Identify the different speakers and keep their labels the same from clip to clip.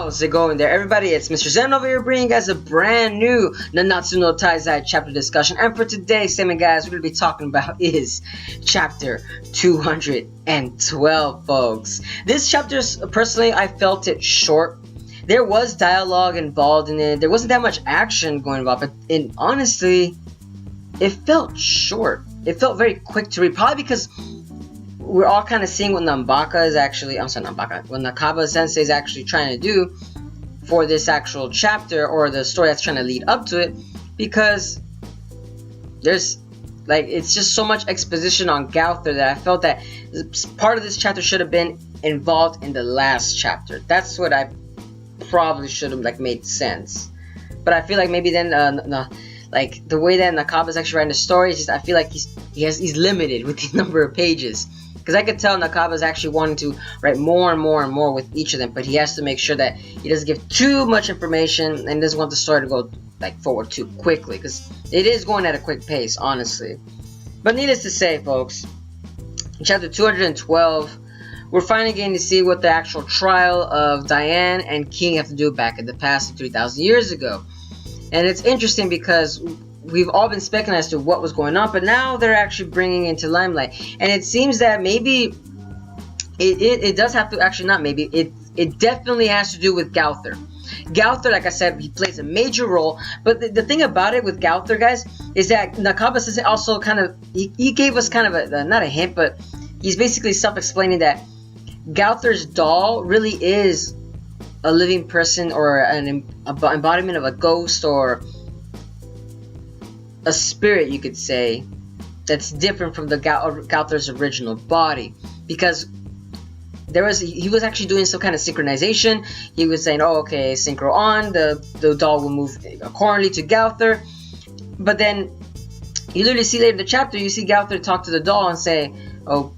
Speaker 1: How's it going there, everybody? It's Mr. Zen over here bringing you guys a brand new Nanatsu no Taizai chapter discussion. And for today's segment, guys, we're going to be talking about is chapter 212, folks. This chapter, personally, I felt it short. There was dialogue involved in it. There wasn't that much action going involved, but honestly, it felt short. It felt very quick to read, probably because we're all kind of seeing what Nakaba Sensei is actually trying to do for this actual chapter, or the story that's trying to lead up to it, because there's it's just so much exposition on Gowther that I felt that part of this chapter should have been involved in the last chapter. That's what I probably should have made sense. But I feel like maybe then the way that Nakaba's actually writing the story is just, I feel like he's limited with the number of pages. Because I could tell Nakaba's actually wanting to write more and more and more with each of them, but he has to make sure that he doesn't give too much information and doesn't want the story to go forward too quickly, because it is going at a quick pace, honestly. But needless to say, folks, in chapter 212, we're finally getting to see what the actual trial of Diane and King have to do back in the past 3,000 years ago. And it's interesting because we've all been speculating as to what was going on, but now they're actually bringing into limelight. And it seems that maybe it does have to, actually not maybe, it definitely has to do with Gowther. Gowther, like I said, he plays a major role, but the thing about it with Gowther, guys, is that Nakaba Sensei also kind of, he gave us kind of not a hint, but he's basically self-explaining that Gowther's doll really is a living person, or an embodiment of a ghost, or a spirit, you could say, that's different from the Gowther's original body, because he was actually doing some kind of synchronization. He was saying, oh, okay, synchro on, the doll will move accordingly to Gowther. But then you literally see later in the chapter, you see Gowther talk to the doll and say, oh,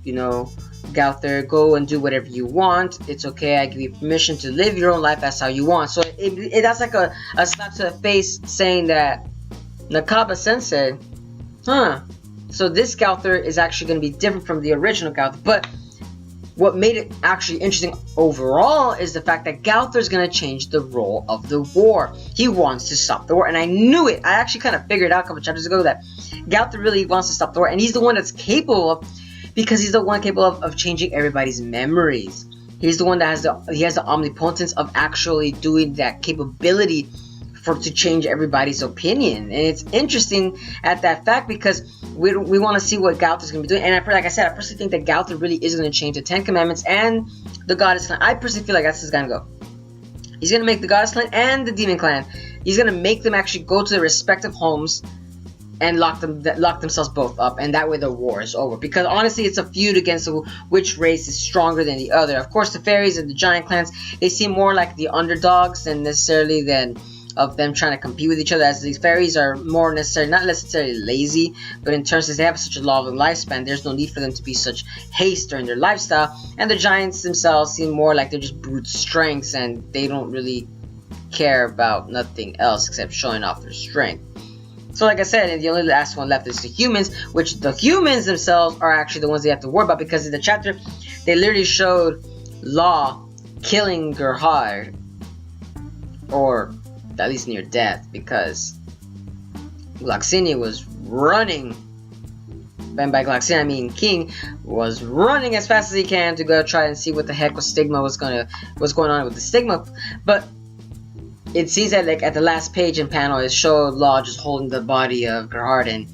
Speaker 1: Gowther, go and do whatever you want. It's okay. I give you permission to live your own life. That's how you want. So that's like a slap to the face, saying that Nakaba Sensei, so this Gowther is actually going to be different from the original Gowther. But what made it actually interesting overall is the fact that Gowther is going to change the role of the war. He wants to stop the war, and I knew it. I actually kind of figured out a couple chapters ago that Gowther really wants to stop the war, and he's the one that's capable of, because he's the one capable of changing everybody's memories. He's the one that has the omnipotence of actually doing that capability to change everybody's opinion. And it's interesting at that fact, because we want to see what Gowther's going to be doing. And like I said, I personally think that Gowther really is going to change the 10 Commandments and the Goddess Clan. I personally feel like that's his going to go. He's going to make the Goddess Clan and the Demon Clan, he's going to make them actually go to their respective homes and lock themselves both up, and that way the war is over. Because honestly, it's a feud against which race is stronger than the other. Of course, the fairies and the giant clans, they seem more like the underdogs than necessarily of them trying to compete with each other, as these fairies are more not necessarily lazy, but in terms of they have such a long lifespan, there's no need for them to be such haste during their lifestyle. And the giants themselves seem more like they're just brute strengths, and they don't really care about nothing else except showing off their strength. So like I said, and the only last one left is the humans, which the humans themselves are actually the ones they have to worry about, because in the chapter they literally showed Law killing Gerhard, or at least near death, because Gloxinia was running, and by Gloxinia I mean King, was running as fast as he can to go try and see what the heck was going on with the stigma. But it seems that at the last page and panel, it showed Law just holding the body of Gerhard, and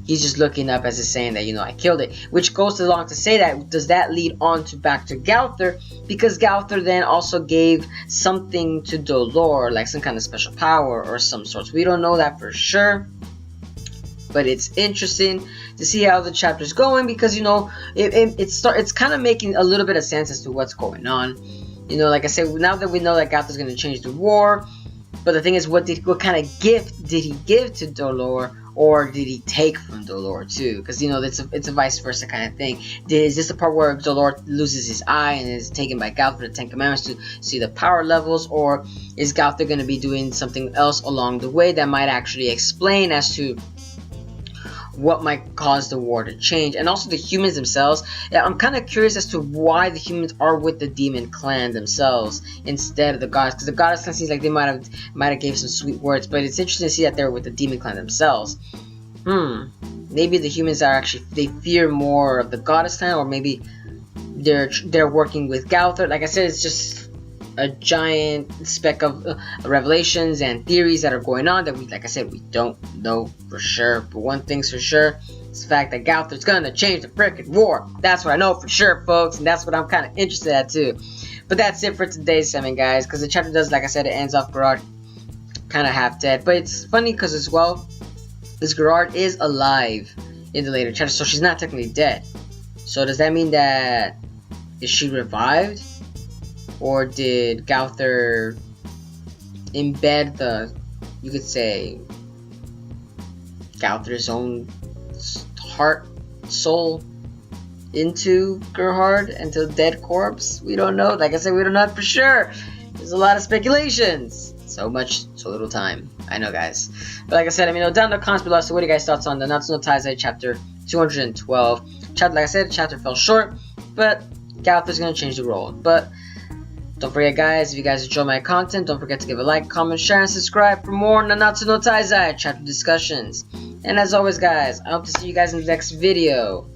Speaker 1: he's just looking up as if saying that, I killed it. Which goes along to say that, does that lead on to back to Gowther? Because Gowther then also gave something to Dolor, like some kind of special power or some sorts. We don't know that for sure, but it's interesting to see how the chapter's going, because it's kind of making a little bit of sense as to what's going on. Like I said, now that we know that Gowther's going to change the war, but the thing is, what kind of gift did he give to Dolor, or did he take from Dolor too? Because it's a vice versa kind of thing. Is this the part where Dolor loses his eye and is taken by Gowther for the 10 Commandments to see the power levels, or is Gowther going to be doing something else along the way that might actually explain as to what might cause the war to change, and also the humans themselves. Yeah, I'm kind of curious as to why the humans are with the demon clan themselves instead of the goddess, because the goddess clan seems like they might have gave some sweet words, but it's interesting to see that they're with the demon clan themselves. Maybe the humans are actually, they fear more of the goddess clan, or maybe they're working with Gowther. Like I said, it's just a giant speck of revelations and theories that are going on that we, like I said, we don't know for sure. But one thing's for sure, it's the fact that Gowther's gonna change the frickin' war. That's what I know for sure, folks, and that's what I'm kind of interested at too. But that's it for today's segment, guys, because the chapter does, like I said, it ends off Gerard kind of half dead. But it's funny because as well, this Gerard is alive in the later chapter, so she's not technically dead. So does that mean that, is she revived? Or did Gowther embed the, you could say, Gowther's own heart, soul into Gerhard, into the dead corpse? We don't know. Like I said, we don't know for sure. There's a lot of speculations. So much, so little time. I know, guys. But like I said, down in the comments below, so what are you guys' thoughts on the Nanatsu no Taizai chapter 212? Chapter, like I said, the chapter fell short, but Gowther's gonna change the role. But don't forget, guys, if you guys enjoy my content, don't forget to give a like, comment, share, and subscribe for more Nanatsu no Taizai chapter discussions. And as always, guys, I hope to see you guys in the next video.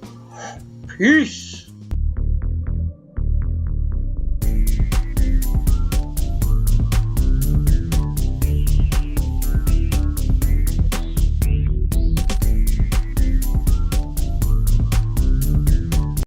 Speaker 1: Peace!